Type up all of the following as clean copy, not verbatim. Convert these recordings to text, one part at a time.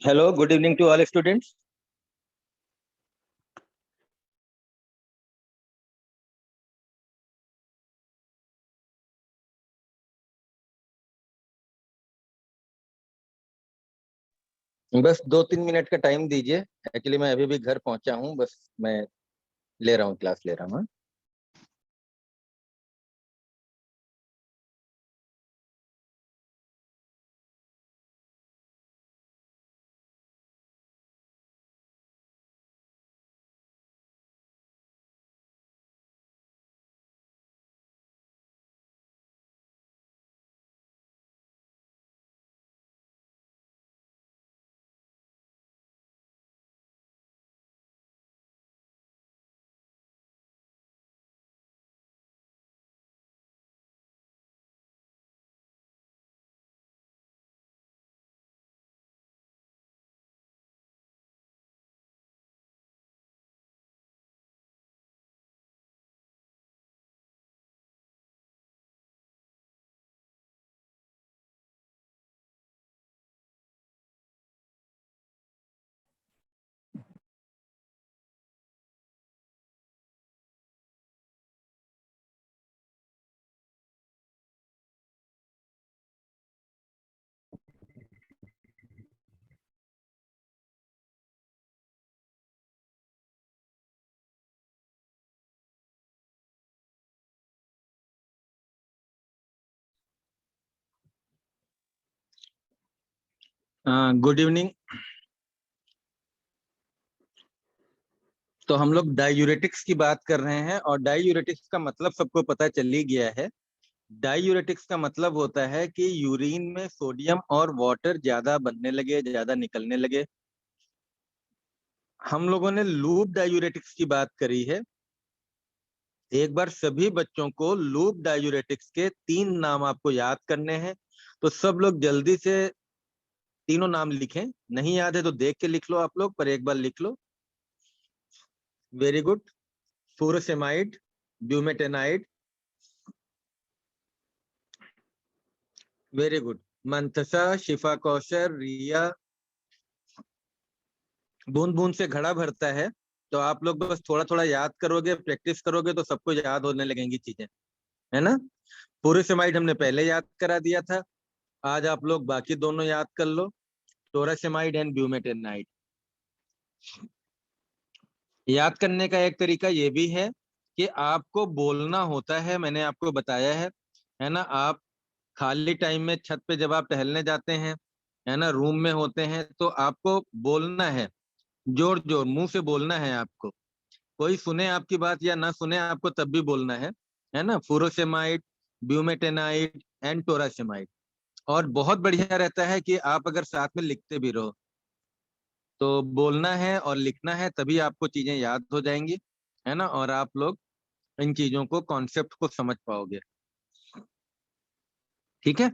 Hello, good evening to all students. बस 2-3 minute का time दीजिए। एक्चुअली मैं अभी भी घर पहुंचा हूं, बस मैं ले रहा हूँ, क्लास ले रहा हूँ। Good evening. तो हम लोग डायूरेटिक्स की बात कर रहे हैं और डायूरेटिक्स का मतलब सबको पता चल ही गया है। डायूरेटिक्स का मतलब होता है कि यूरिन में सोडियम और वाटर ज्यादा बनने लगे, ज्यादा निकलने लगे। हम लोगों ने लूप डायूरेटिक्स की बात करी है। एक बार सभी बच्चों को लूप डायूरेटिक्स के 3 नाम आपको याद करने हैं, तो सब लोग जल्दी से तीनों नाम लिखें। नहीं याद है तो देख के लिख लो आप लोग, पर एक बार लिख लो। Very good. Furosemide, bumetanide, very good. मंथसा, शिफा कौशर, रिया। बूंद बूंद से घड़ा भरता है। तो आप लोग बस थोड़ा थोड़ा याद करोगे, प्रैक्टिस करोगे तो सबको याद होने लगेंगी चीजें, है ना। फुरोसेमाइड हमने पहले याद करा दिया था। आज आप लोग बाकी दोनों याद कर लो, टोरासेमाइड एंड ब्यूमेटेनाइड। याद करने का एक तरीका ये भी है कि आपको बोलना होता है, मैंने आपको बताया है ना। आप खाली टाइम में छत पे जब आप टहलने जाते हैं, है ना, रूम में होते हैं, तो आपको बोलना है, जोर जोर मुंह से बोलना है आपको। कोई सुने आपकी बात या ना सुने, आपको तब भी बोलना है ना। Furosemide, bumetanide and torasemide. और बहुत बढ़िया रहता है कि आप अगर साथ में लिखते भी रहो, तो बोलना है और लिखना है, तभी आपको चीजें याद हो जाएंगी, है ना, और आप लोग इन चीजों को, कॉन्सेप्ट को समझ पाओगे। ठीक है।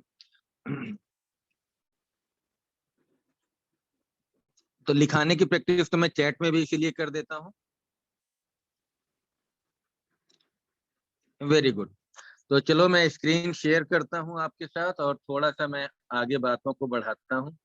तो लिखाने की प्रैक्टिस तो मैं चैट में भी इसीलिए कर देता हूँ। Very good. तो चलो मैं स्क्रीन शेयर करता हूँ आपके साथ और थोड़ा सा मैं आगे बातों को बढ़ाता हूँ।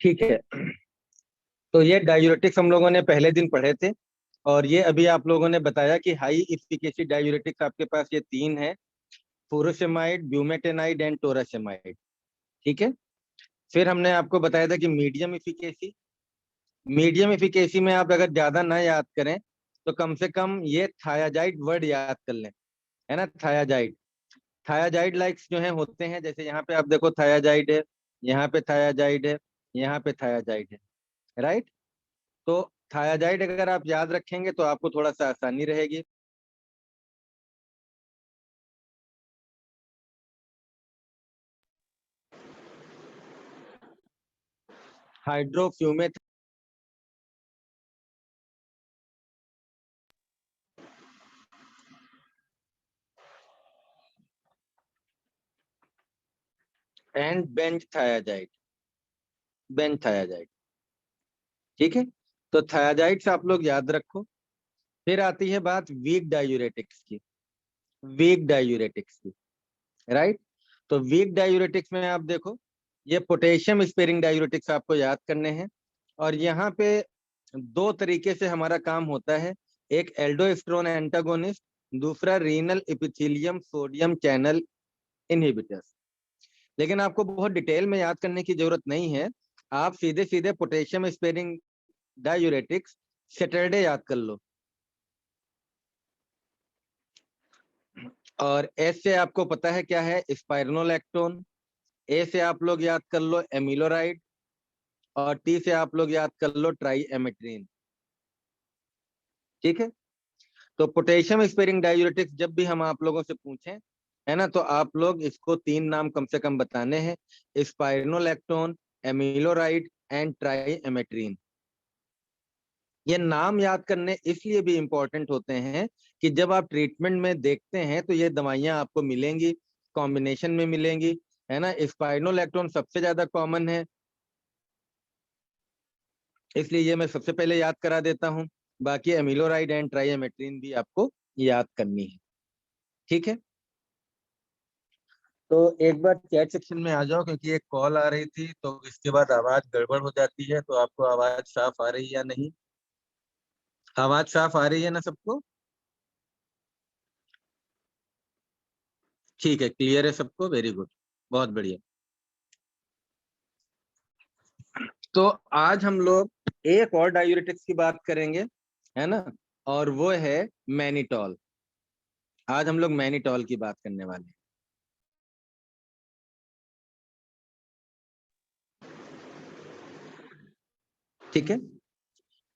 ठीक है। तो ये डायूरेटिक्स हम लोगों ने पहले दिन पढ़े थे, और ये अभी आप लोगों ने बताया कि हाई इफिकेसी डायूरेटिक्स आपके पास ये 3 है: फुरोसेमाइड, ब्यूमेटेनाइड एंड टोरासेमाइड। ठीक है। फिर हमने आपको बताया था कि मीडियम इफिकेसी में आप अगर ज्यादा ना याद करें, तो कम से कम ये थायाजाइड वर्ड याद कर लें, है ना। थायाजाइड, थायाजाइड लाइक्स जो है होते हैं, जैसे यहाँ पे आप देखो थायाजाइड है, यहाँ पे थायाजाइड है, यहाँ पे थायाजाइड है, राइट। तो थायाजाइड अगर आप याद रखेंगे तो आपको थोड़ा सा आसानी रहेगी। हाइड्रोफ्यूमेथ एंड बेंजथायाजाइड, बेंजथायाजाइड। ठीक है, तो थायाजाइड से आप लोग याद रखो। फिर आती है बात वीक डायूरेटिक्स की, वीक डायूरेटिक्स की, राइट। तो वीक डायूरेटिक्स में आप देखो, ये पोटेशियम स्पेयरिंग डायूरेटिक्स आपको याद करने हैं। और यहाँ पे दो तरीके से हमारा काम होता है, एक एल्डोस्टेरोन एंटागोनिस्ट, दूसरा renal epithelium sodium channel inhibitors. लेकिन आपको बहुत डिटेल में याद करने की जरूरत नहीं है, आप सीधे सीधे पोटेशियम स्पेयरिंग डायूरेटिक्स सैटरडे याद कर लो। और एस से आपको पता है क्या है, स्पाइरोनोलैक्टोन। ए से आप लोग याद कर लो एमिलोराइड। और टी से आप लोग याद कर लो ट्राई एमेट्रीन। ठीक है, तो पोटेशियम स्पेयरिंग डायूरेटिक्स जब भी हम आप लोगों से पूछें, है ना, तो आप लोग इसको तीन नाम कम से कम बताने हैं, स्पाइरोनोलैक्टोन, एमिलोराइड एंड ट्राई एमेट्रीन। ये नाम याद करने इसलिए भी इंपॉर्टेंट होते हैं कि जब आप ट्रीटमेंट में देखते हैं तो ये दवाइयां आपको मिलेंगी, कॉम्बिनेशन में मिलेंगी, है ना। स्पाइरोनोलैक्टोन सबसे ज्यादा कॉमन है, इसलिए ये मैं सबसे पहले याद करा देता हूँ। बाकी एमिलोराइड एंड ट्राइएमेट्रिन भी आपको याद करनी है। ठीक है, तो एक बार चैट सेक्शन में आ जाओ, क्योंकि एक कॉल आ रही थी तो इसके बाद आवाज गड़बड़ हो जाती है। तो आपको आवाज साफ आ रही है या नहीं? आवाज साफ आ रही है ना सबको? ठीक है, क्लियर है सबको, वेरी गुड, बहुत बढ़िया। तो आज हम लोग एक और डायूरेटिक्स की बात करेंगे, है ना, और वो है मैनिटॉल। आज हम लोग मैनिटॉल की बात करने वाले हैं। ठीक है,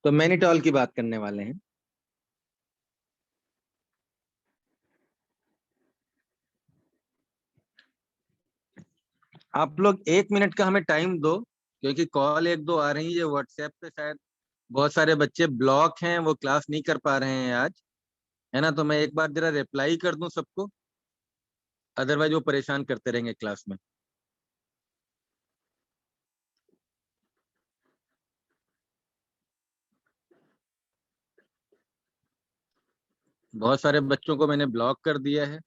तो मैनिटॉल की बात करने वाले हैं। आप लोग 1 मिनट का हमें टाइम दो, क्योंकि कॉल एक दो आ रही है व्हाट्सएप पे, शायद बहुत सारे बच्चे ब्लॉक हैं, वो क्लास नहीं कर पा रहे हैं आज, है ना। तो मैं एक बार जरा रिप्लाई कर दूं सबको, अदरवाइज वो परेशान करते रहेंगे क्लास में। बहुत सारे बच्चों को मैंने ब्लॉक कर दिया है।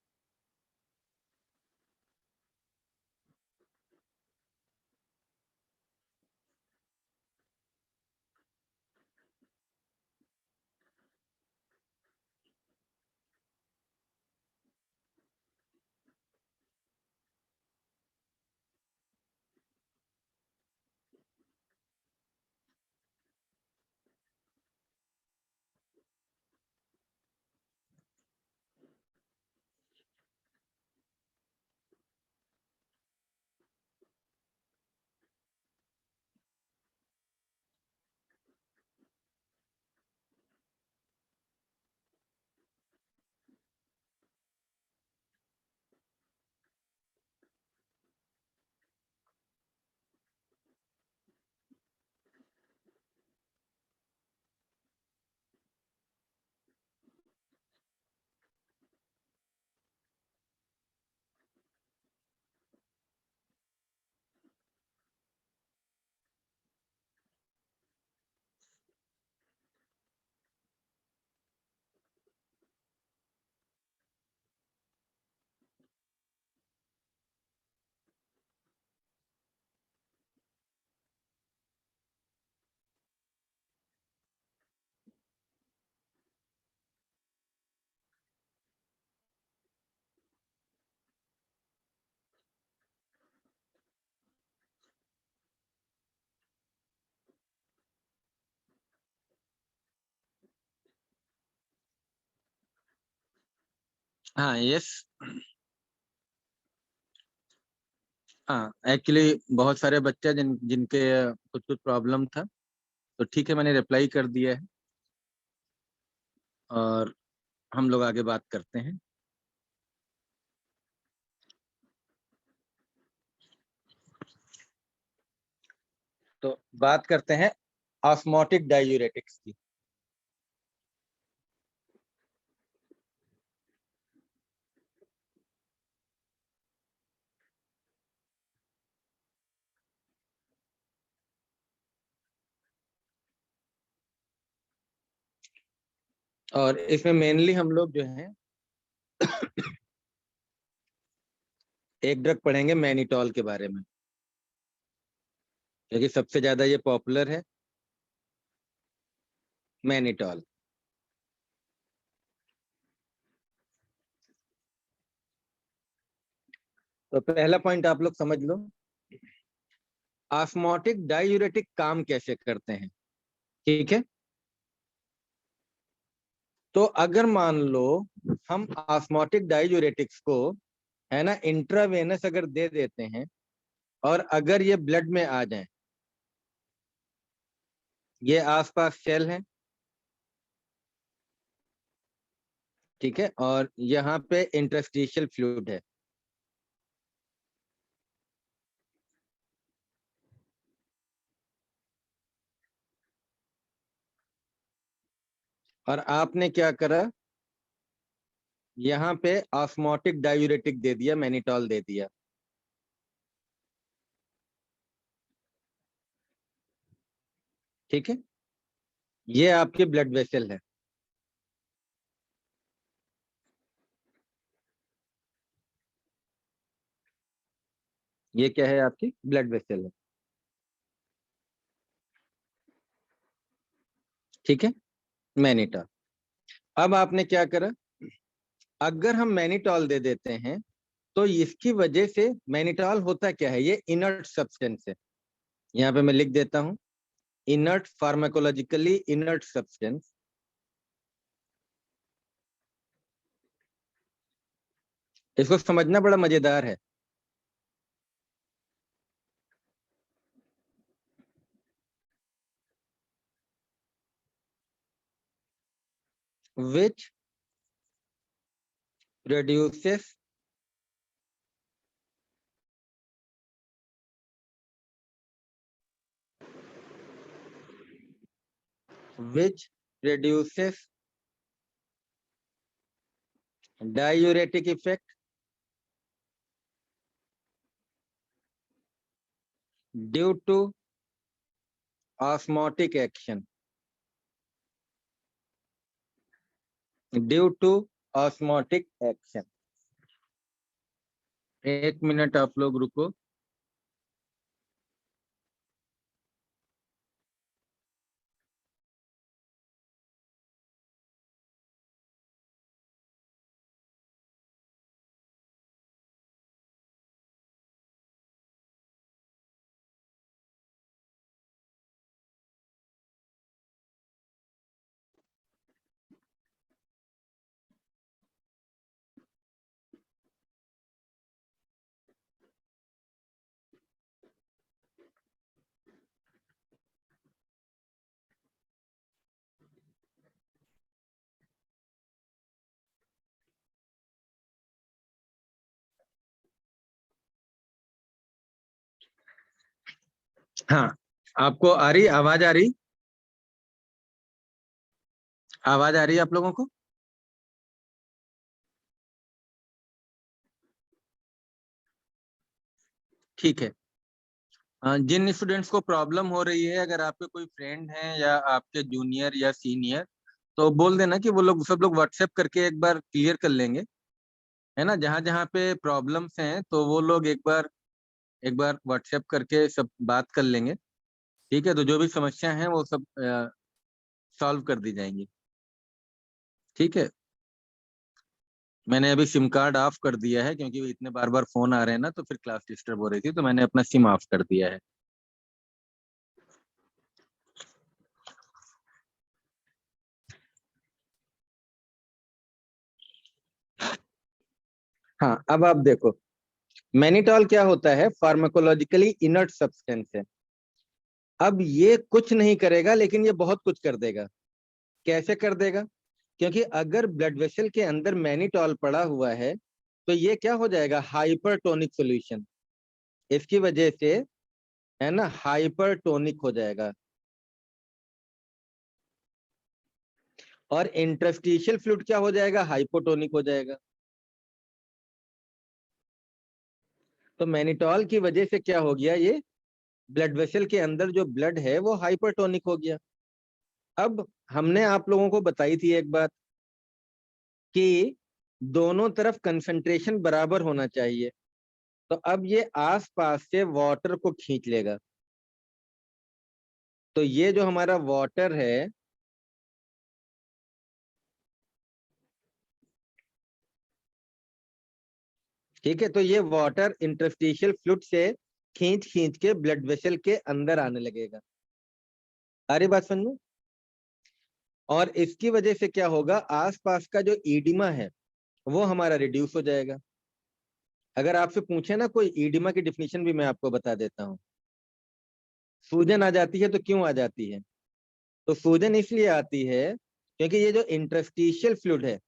हाँ, यस। हाँ, एक्चुअली बहुत सारे बच्चे जिनके कुछ कुछ प्रॉब्लम था, तो ठीक है, मैंने रिप्लाई कर दिया है और हम लोग आगे बात करते हैं। तो बात करते हैं ऑस्मोटिक डाययूरेटिक्स की। और इसमें मेनली हम लोग जो है एक ड्रग पढ़ेंगे मैनिटॉल के बारे में, क्योंकि सबसे ज्यादा ये पॉपुलर है, मैनिटॉल। तो पहला पॉइंट आप लोग समझ लो, ऑस्मोटिक डाययूरेटिक काम कैसे करते हैं। ठीक है, तो अगर मान लो हम ऑस्मोटिक डाययूरेटिक्स को, है ना, इंट्रावेनस अगर दे देते हैं और अगर ये ब्लड में आ जाए, ये आसपास सेल है, ठीक है, और यहाँ पे इंटरस्टिशियल फ्लूइड है, और आपने क्या करा, यहाँ पे ऑस्मोटिक डाययूरेटिक दे दिया, मैनिटॉल दे दिया। ठीक है, ये आपकी ब्लड वेसल है, ये क्या है, आपकी ब्लड वेसल है। ठीक है, मैनिटॉल। अब आपने क्या करा, अगर हम मैनिटॉल दे देते हैं तो इसकी वजह से, मैनिटॉल होता क्या है, ये इनर्ट सब्सटेंस है, यहाँ पे मैं लिख देता हूं, इनर्ट, फार्माकोलॉजिकली इनर्ट सब्सटेंस। इसको समझना बड़ा मजेदार है। which reduces which reduces diuretic effect due to osmotic action, due to osmotic action। एक मिनट आप लोग रुको। हाँ, आपको आ रही आवाज, आ रही आवाज, आ रही है आप लोगों को? ठीक है। जिन स्टूडेंट्स को प्रॉब्लम हो रही है, अगर आपके कोई फ्रेंड हैं या आपके जूनियर या सीनियर, तो बोल देना कि वो लोग सब लोग व्हाट्सएप करके एक बार क्लियर कर लेंगे, है ना, जहाँ जहाँ पे प्रॉब्लम्स हैं तो वो लोग एक बार व्हाट्सएप करके सब बात कर लेंगे। ठीक है, तो जो भी समस्या है वो सब सॉल्व कर दी जाएंगी। ठीक है, मैंने अभी सिम कार्ड ऑफ कर दिया है, क्योंकि इतने बार बार फोन आ रहे हैं ना, तो फिर क्लास डिस्टर्ब हो रही थी, तो मैंने अपना सिम ऑफ कर दिया है। हाँ, अब आप देखो, मैनिटॉल क्या होता है, फार्माकोलॉजिकली इनर्ट सब्सटेंस है। अब ये कुछ नहीं करेगा, लेकिन ये बहुत कुछ कर देगा। कैसे कर देगा? क्योंकि अगर ब्लड वेसल के अंदर मैनिटॉल पड़ा हुआ है तो ये क्या हो जाएगा, हाइपरटोनिक सॉल्यूशन। इसकी वजह से, है ना, हाइपरटोनिक हो जाएगा। और इंटरस्टिशियल फ्लूइड क्या हो जाएगा, हाइपोटोनिक हो जाएगा। तो मैनिटॉल की वजह से क्या हो गया, ये ब्लड वेसल के अंदर जो ब्लड है वो हाइपरटोनिक हो गया। अब हमने आप लोगों को बताई थी एक बात कि दोनों तरफ कंसंट्रेशन बराबर होना चाहिए। तो अब ये आसपास से वाटर को खींच लेगा। तो ये जो हमारा वाटर है, ठीक है, तो ये वाटर इंटरस्टिशियल फ्लूइड से खींच खींच के ब्लड वेसल के अंदर आने लगेगा। आ रही बात समझ में? और इसकी वजह से क्या होगा, आसपास का जो ईडिमा है वो हमारा रिड्यूस हो जाएगा। अगर आपसे पूछे ना कोई, ईडिमा की डिफिनीशन भी मैं आपको बता देता हूँ। सूजन आ जाती है तो क्यों आ जाती है? तो सूजन इसलिए आती है क्योंकि ये जो इंटरस्टिशियल फ्लूइड है,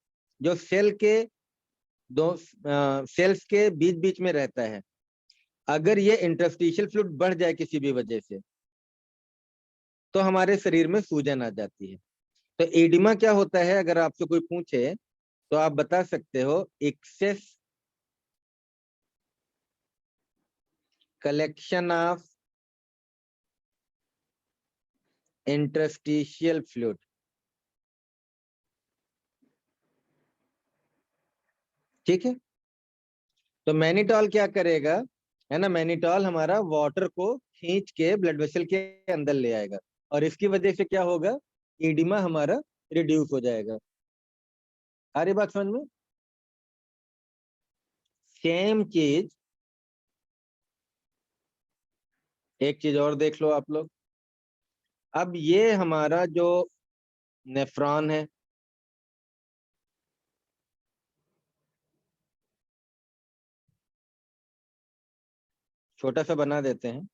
जो सेल के दो सेल्स के बीच बीच में रहता है, अगर ये इंटरस्टिशियल फ्लूइड बढ़ जाए किसी भी वजह से, तो हमारे शरीर में सूजन आ जाती है। तो एडिमा क्या होता है, अगर आपसे कोई पूछे तो आप बता सकते हो, excess collection of interstitial fluid. ठीक है, तो मैनिटॉल क्या करेगा, है ना, मैनिटॉल हमारा वाटर को खींच के ब्लड वेसल के अंदर ले आएगा, और इसकी वजह से क्या होगा, एडिमा हमारा रिड्यूस हो जाएगा। आ रही बात समझ में? सेम चीज, एक चीज और देख लो आप लोग। अब ये हमारा जो नेफ्रॉन है, छोटा सा बना देते हैं।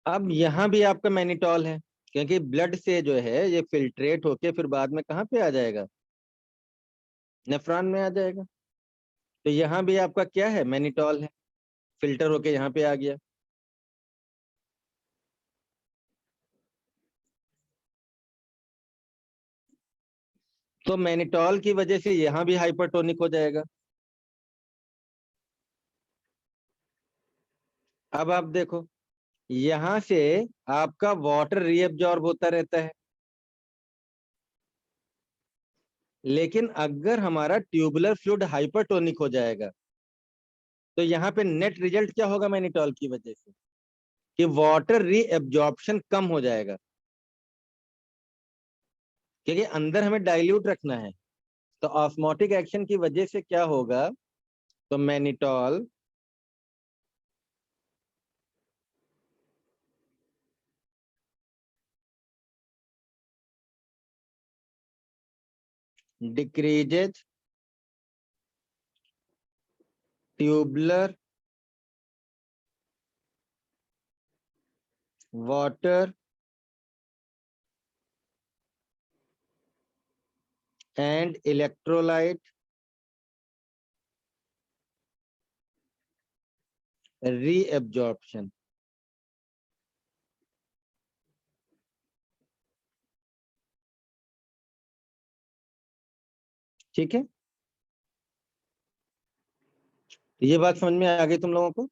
अब यहाँ भी आपका मैनिटॉल है, क्योंकि ब्लड से जो है ये फिल्ट्रेट होके फिर बाद में कहाँ पे आ जाएगा, नेफ्रॉन में आ जाएगा। तो यहाँ भी आपका क्या है, मैनिटॉल है, फिल्टर होके यहाँ पे आ गया। तो मैनिटॉल की वजह से यहाँ भी हाइपरटोनिक हो जाएगा। अब आप देखो, यहाँ से आपका वाटर रीअब्जॉर्ब होता रहता है, लेकिन अगर हमारा ट्यूबुलर फ्लूइड हाइपरटोनिक हो जाएगा तो यहाँ पे नेट रिजल्ट क्या होगा, मैनिटॉल की वजह से, कि वाटर रीअब्जॉर्प्शन कम हो जाएगा, क्योंकि अंदर हमें डाइल्यूट रखना है। तो ऑस्मोटिक एक्शन की वजह से क्या होगा, तो mannitol decreases tubular water and electrolyte reabsorption. ठीक है, ये बात समझ में आ गई तुम लोगों को?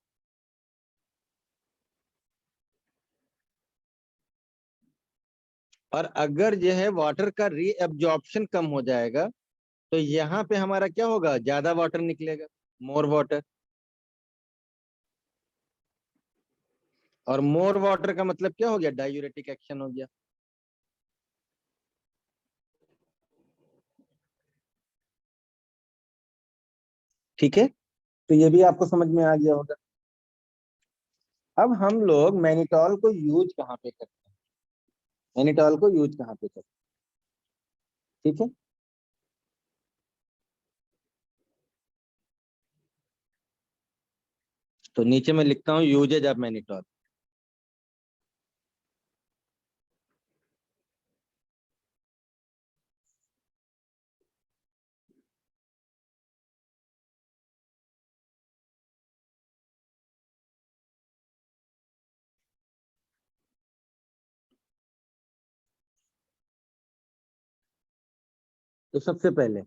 और अगर यह है वाटर का रीअब्जॉर्प्शन कम हो जाएगा तो यहाँ पे हमारा क्या होगा, ज्यादा वाटर निकलेगा, मोर वाटर। और मोर वाटर का मतलब क्या हो गया, डायूरेटिक एक्शन हो गया। ठीक है, तो ये भी आपको समझ में आ गया होगा। अब हम लोग मैनिटॉल को यूज कहाँ पे करते हैं, मैनिटॉल को यूज कहाँ पे करते हैं? ठीक है। तो नीचे मैं लिखता हूँ यूजेज ऑफ मैनिटॉल। तो सबसे पहले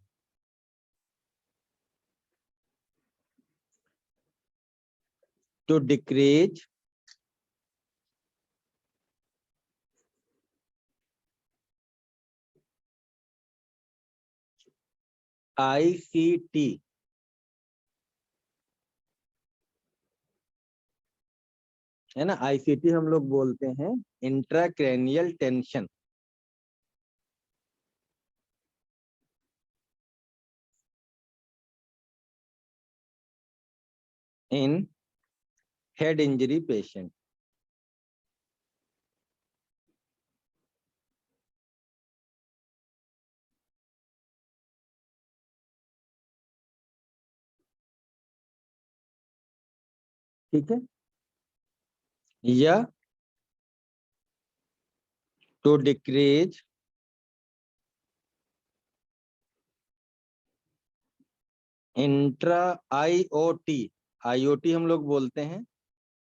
टू डिक्रीज ICT, है ना, ICT हम लोग बोलते हैं intracranial tension, in head injury patient. ठीक है, या to decrease intra IOT, IOT हम लोग बोलते हैं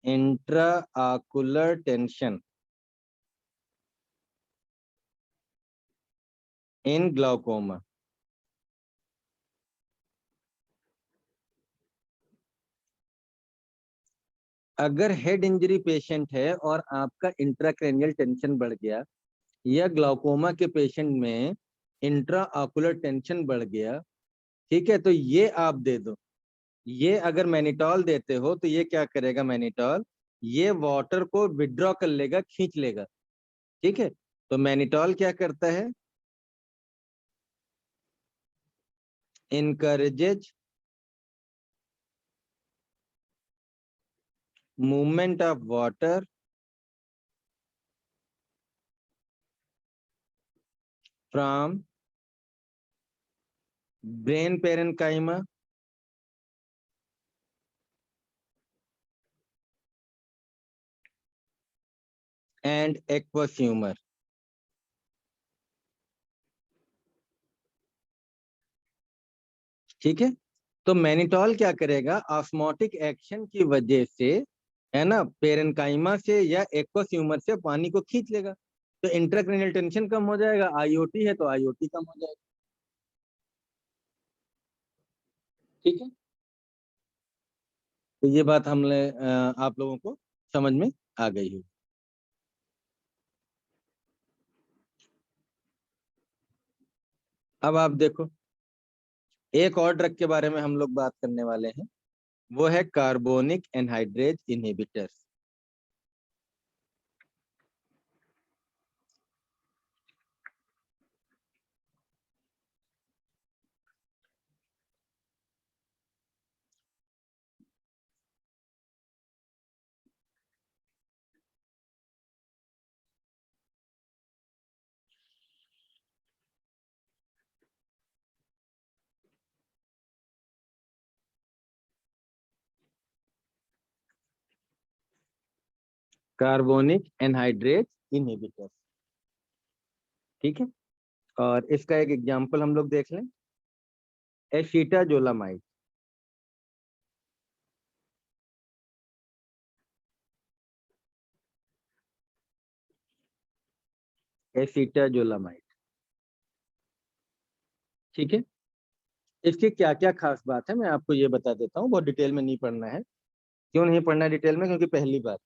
intraocular tension in glaucoma. अगर हेड इंजरी पेशेंट है और आपका इंट्राक्रैनियल टेंशन बढ़ गया, या ग्लाउकोमा के पेशेंट में इंट्रा आकुलर टेंशन बढ़ गया, ठीक है, तो ये आप दे दो। ये अगर मैनिटॉल देते हो तो ये क्या करेगा मैनिटॉल, ये वाटर को विड्रॉ कर लेगा, खींच लेगा। ठीक है, तो मैनिटॉल क्या करता है, encourages movement of water from brain parenchyma and aqueous humour. ठीक है, तो मैनिटॉल क्या करेगा, ऑस्मोटिक एक्शन की वजह से, है ना, पेरेन्काइमा से या एक्वस ह्यूमर से पानी को खींच लेगा, तो इंट्राक्रैनियल टेंशन कम हो जाएगा। IOT है तो IOT कम हो जाएगा। ठीक है, तो ये बात हमने आप लोगों को समझ में आ गई है। अब आप देखो, एक और ड्रग के बारे में हम लोग बात करने वाले हैं, वो है carbonic anhydrase inhibitors. Carbonic anhydrase inhibitors, ठीक है, और इसका एक एग्जांपल हम लोग देख लें, एसीटाजोलामाइड। एसीटाजोलामाइड, ठीक है, इसकी क्या क्या खास बात है मैं आपको ये बता देता हूँ, बहुत डिटेल में नहीं पढ़ना है। क्यों नहीं पढ़ना है डिटेल में, क्योंकि पहली बात,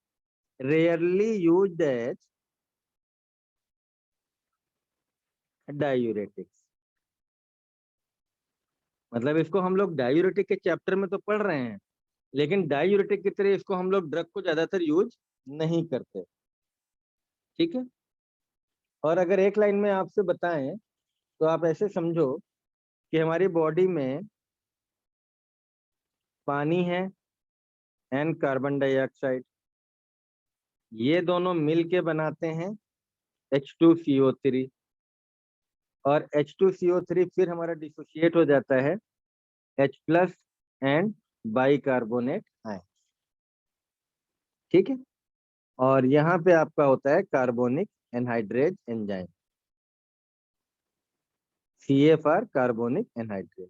रेयरली यूज्ड एज डायूरेटिक्स। मतलब इसको हम लोग डायूरेटिक के चैप्टर में तो पढ़ रहे हैं, लेकिन डायूरेटिक की तरह इसको हम लोग ड्रग को ज्यादातर यूज नहीं करते। ठीक है, और अगर एक लाइन में आपसे बताएं तो आप ऐसे समझो कि हमारी बॉडी में पानी है एंड कार्बन डाइऑक्साइड, ये दोनों मिल के बनाते हैं H2CO3, और H2CO3 फिर हमारा डिसोसिएट हो जाता है H+ एंड बाइकार्बोनेट आयन। ठीक है, और यहाँ पे आपका होता है carbonic anhydrase enzyme, CFR, carbonic anhydrase.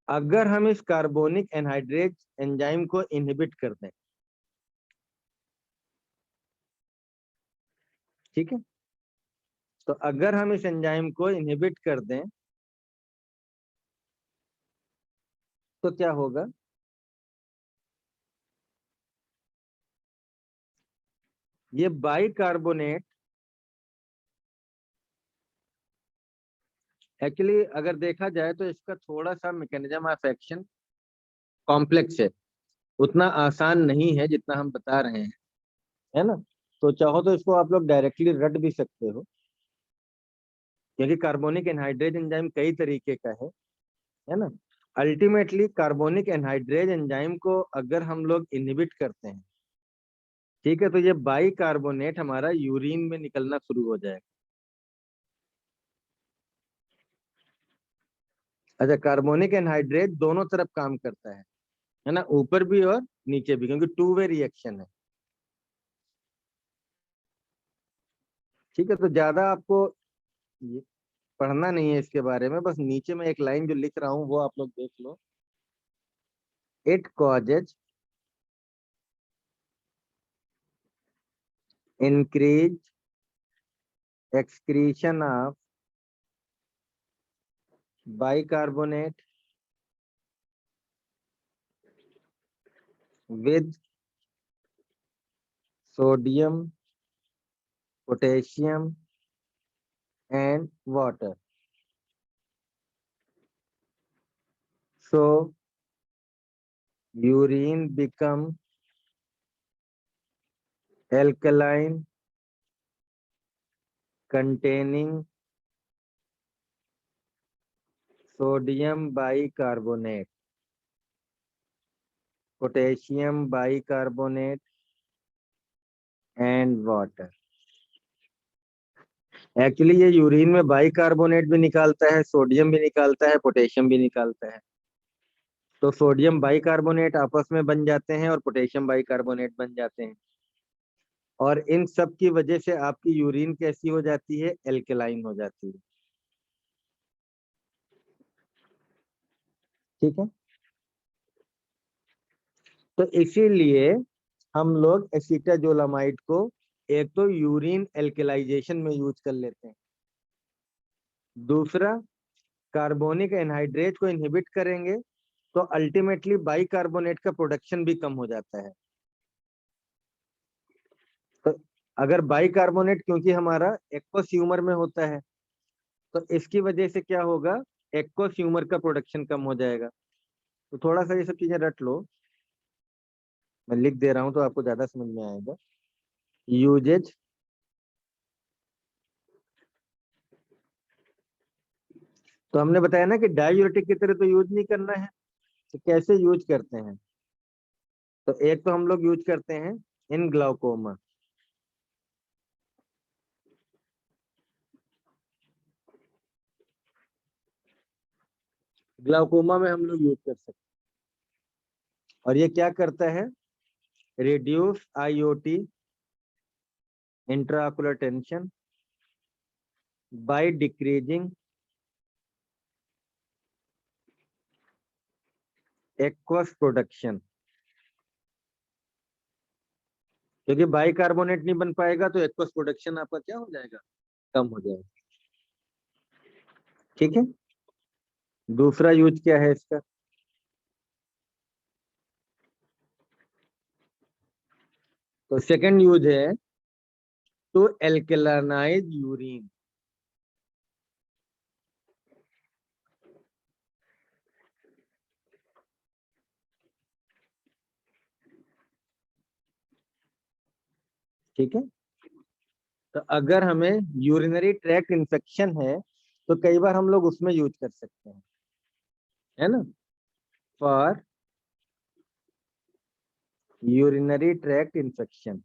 अगर हम इस कार्बोनिक एनहाइड्रेज एंजाइम को इनहिबिट कर दें, ठीक है, तो अगर हम इस एंजाइम को इनहिबिट कर दें तो क्या होगा? ये बाइकार्बोनेट एक्चुअली अगर देखा जाए तो इसका थोड़ा सा मैकेनिज्म ऑफ एक्शन कॉम्प्लेक्स है, उतना आसान नहीं है जितना हम बता रहे हैं, है ना। तो चाहो तो इसको आप लोग डायरेक्टली रट भी सकते हो, क्योंकि कार्बोनिक एनहाइड्रेज एंजाइम कई तरीके का है ना। अल्टीमेटली कार्बोनिक एनहाइड्रेज एंजाइम को अगर हम लोग इनहिबिट करते हैं, ठीक है, तो ये बाइकार्बोनेट हमारा यूरिन में निकलना शुरू हो जाएगा। अच्छा, कार्बोनिक एनहाइड्रेट दोनों तरफ काम करता है ना, ऊपर भी और नीचे भी, क्योंकि टू वे रिएक्शन है। ठीक है, तो ज्यादा आपको ये पढ़ना नहीं है इसके बारे में, बस नीचे में एक लाइन जो लिख रहा हूँ वो आप लोग देख लो। It causes increase excretion of bicarbonate with sodium, potassium and water. So urine become alkaline containing sodium bicarbonate, potassium bicarbonate and water। Actually ये यूरिन में बाइकार्बोनेट भी निकालता है, सोडियम भी निकालता है, पोटेशियम भी निकालता है। तो सोडियम बाइकार्बोनेट आपस में बन जाते हैं और पोटेशियम बाइकार्बोनेट बन जाते हैं, और इन सब की वजह से आपकी यूरिन कैसी हो जाती है? एल्केलाइन हो जाती है। ठीक है, तो इसीलिए हम लोग एसिटाजोलामाइड को एक तो यूरिन एल्केलाइजेशन में यूज कर लेते हैं, दूसरा कार्बोनिक एनहाइड्रेट को इनहिबिट करेंगे तो अल्टीमेटली बाइकार्बोनेट का प्रोडक्शन भी कम हो जाता है। तो अगर बाइकार्बोनेट, क्योंकि हमारा एक्वस ह्यूमर में होता है, तो इसकी वजह से क्या होगा? एक्वस ह्यूमर का प्रोडक्शन कम हो जाएगा। तो थोड़ा सा ये सब चीजें रट लो, मैं लिख दे रहा हूं तो आपको ज्यादा समझ में आएगा। यूजेज, तो हमने बताया ना कि डायूरेटिक की तरह तो यूज नहीं करना है, तो कैसे यूज करते हैं? तो एक तो हम लोग यूज करते हैं इन ग्लाउकोमा। ग्लाउकोमा में हम लोग यूज कर सकते हैं, और ये क्या करता है? Reduce IoT, intraocular tension, by decreasing aqueous production. क्योंकि बाइकार्बोनेट नहीं बन पाएगा तो एक्वस प्रोडक्शन आपका क्या हो जाएगा? कम हो जाएगा। ठीक है, दूसरा यूज क्या है इसका? तो सेकंड यूज है टू एल्केलानाइज यूरिन। ठीक है, तो अगर हमें यूरिनरी ट्रैक्ट इन्फेक्शन है तो कई बार हम लोग उसमें यूज कर सकते हैं, है ना, फॉर यूरिनरी ट्रैक्ट इन्फेक्शन।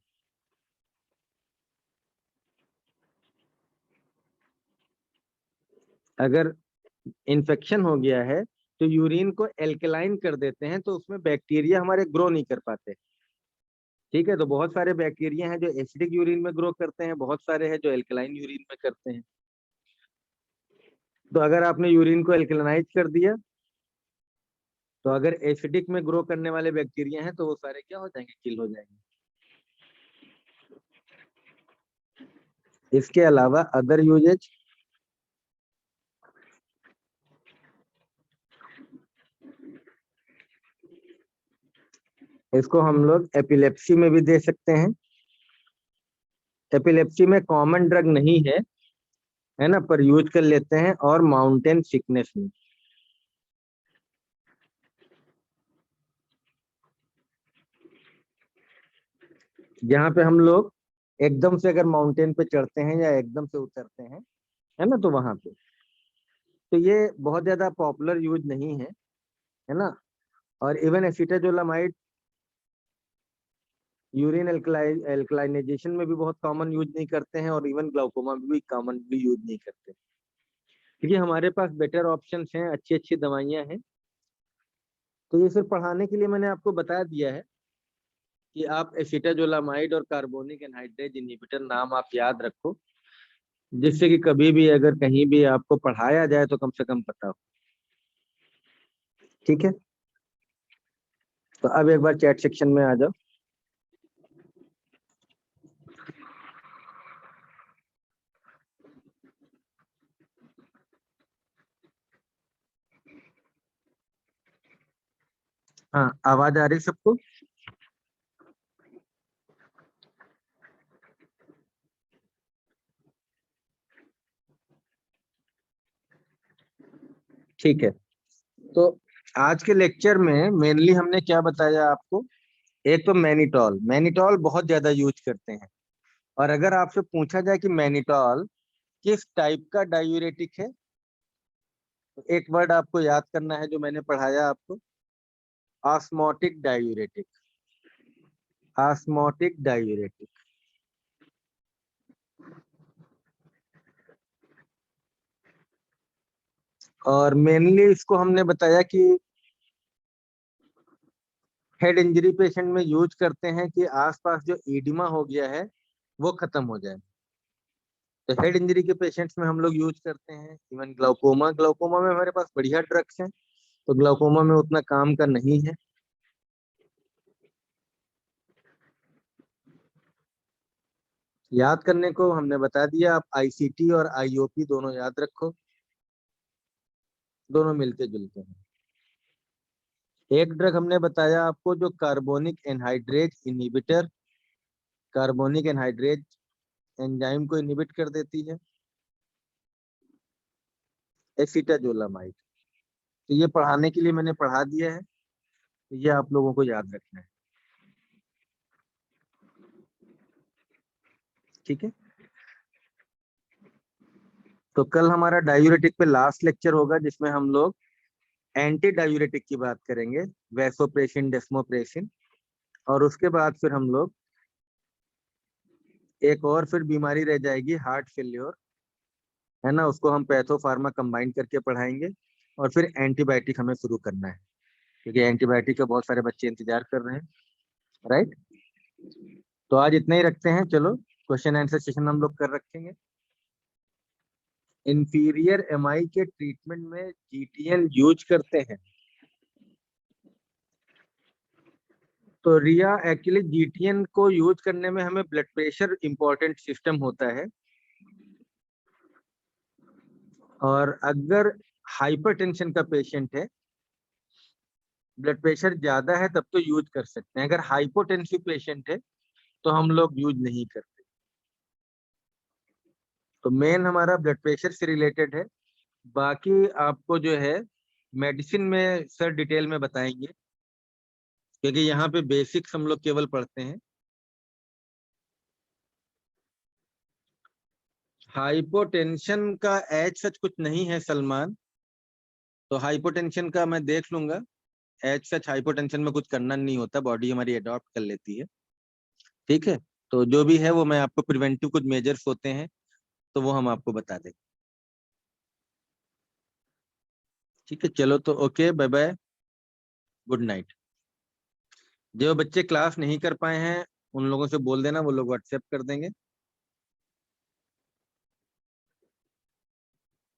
अगर इन्फेक्शन हो गया है तो यूरिन को एल्कलाइन कर देते हैं, तो उसमें बैक्टीरिया हमारे ग्रो नहीं कर पाते। ठीक है, तो बहुत सारे बैक्टीरिया हैं जो एसिडिक यूरिन में ग्रो करते हैं, बहुत सारे हैं जो एल्कलाइन यूरिन में करते हैं। तो अगर आपने यूरिन को एल्कलाइज कर दिया, तो अगर एसिडिक में ग्रो करने वाले बैक्टीरिया हैं तो वो सारे क्या हो जाएंगे, किल हो जाएंगे। इसके अलावा अदर यूजेज, इसको हम लोग एपिलेप्सी में भी दे सकते हैं। एपिलेप्सी में कॉमन ड्रग नहीं है ना, पर यूज कर लेते हैं। और माउंटेन सिकनेस में, जहाँ पे हम लोग एकदम से अगर माउंटेन पे चढ़ते हैं या एकदम से उतरते हैं, है ना, तो वहां पे तो ये बहुत ज्यादा पॉपुलर यूज नहीं है ना। और इवन एसिटाजोलामाइड यूरिन एल्कलाइनेजेशन में भी बहुत कॉमन यूज नहीं करते हैं, और इवन ग्लाउकोमा में भी कॉमन भी यूज नहीं करते, क्योंकि हमारे पास बेटर ऑप्शंस हैं, अच्छी अच्छी दवाइयां हैं। तो ये सिर्फ पढ़ाने के लिए मैंने आपको बता दिया है कि आप एसिटाजोलामाइड और कार्बोनिक एनहाइड्रेज इनहिबिटर नाम आप याद रखो, जिससे कि कभी भी अगर कहीं भी आपको पढ़ाया जाए तो कम से कम पता हो। ठीक है, तो अब एक बार चैट सेक्शन में आ जाओ। हाँ, आवाज आ रही सबको? ठीक है, तो आज के लेक्चर में मेनली हमने क्या बताया आपको। एक तो मैनिटॉल, मैनिटॉल बहुत ज्यादा यूज करते हैं। और अगर आपसे पूछा जाए कि मैनिटॉल किस टाइप का डायूरेटिक है, तो एक वर्ड आपको याद करना है जो मैंने पढ़ाया आपको, ऑस्मोटिक डायूरेटिक। Osmotic diuretic. और मेनली इसको हमने बताया कि हेड इंजरी पेशेंट में यूज करते हैं कि आसपास जो ईडिमा हो गया है वो खत्म हो जाए। तो हेड इंजरी के पेशेंट्स में हम लोग यूज करते हैं। इवन ग्लाउकोमा, ग्लाउकोमा में हमारे पास बढ़िया ड्रग्स हैं, तो ग्लाउकोमा में उतना काम का नहीं है। याद करने को हमने बता दिया, आप आईसीटी और आईओपी दोनों याद रखो, दोनों मिलते जुलते हैं। एक ड्रग हमने बताया आपको जो carbonic anhydrase inhibitor, carbonic anhydrase enzyme को इनहिबिट कर देती है, एसिटाजोलामाइड। तो ये पढ़ाने के लिए मैंने पढ़ा दिया है, तो ये आप लोगों को याद रखना है। ठीक है, तो कल हमारा डायूरेटिक पे लास्ट लेक्चर होगा, जिसमें हम लोग एंटी डायूरेटिक की बात करेंगे, वैसोप्रेसिन, डेस्मोप्रेसिन। और उसके बाद फिर हम लोग एक और फिर बीमारी रह जाएगी, हार्ट फेल्योर, है ना, उसको हम पैथो फार्मा कंबाइन करके पढ़ाएंगे। और फिर एंटीबायोटिक हमें शुरू करना है, क्योंकि एंटीबायोटिक का बहुत सारे बच्चे इंतजार कर रहे हैं। राइट, तो आज इतना ही रखते हैं। चलो, क्वेश्चन आंसर सेशन हम लोग कर रखेंगे। इंफीरियर एमआई के ट्रीटमेंट में जीटीएन यूज करते हैं। तो रिया, एक्चुअली जीटीएन को यूज करने में हमें ब्लड प्रेशर इंपॉर्टेंट सिस्टम होता है, और अगर हाइपरटेंशन का पेशेंट है, ब्लड प्रेशर ज्यादा है, तब तो यूज कर सकते हैं। अगर हाइपोटेंसिव पेशेंट है तो हम लोग यूज नहीं करते। तो मेन हमारा ब्लड प्रेशर से रिलेटेड है। बाकी आपको जो है मेडिसिन में सर डिटेल में बताएंगे, क्योंकि यहाँ पे बेसिक्स हम लोग केवल पढ़ते हैं। हाइपोटेंशन का एज सच कुछ नहीं है सलमान, तो हाइपोटेंशन का मैं देख लूंगा। एज सच हाइपोटेंशन में कुछ करना नहीं होता, बॉडी हमारी अडॉप्ट कर लेती है। ठीक है, तो जो भी है वो मैं आपको, प्रिवेंटिव कुछ मेजर्स होते हैं तो वो हम आपको बता दें। ठीक है, चलो तो okay, bye bye, good night. जो बच्चे क्लास नहीं कर पाए हैं उन लोगों से बोल देना, वो लोग व्हाट्सएप कर देंगे।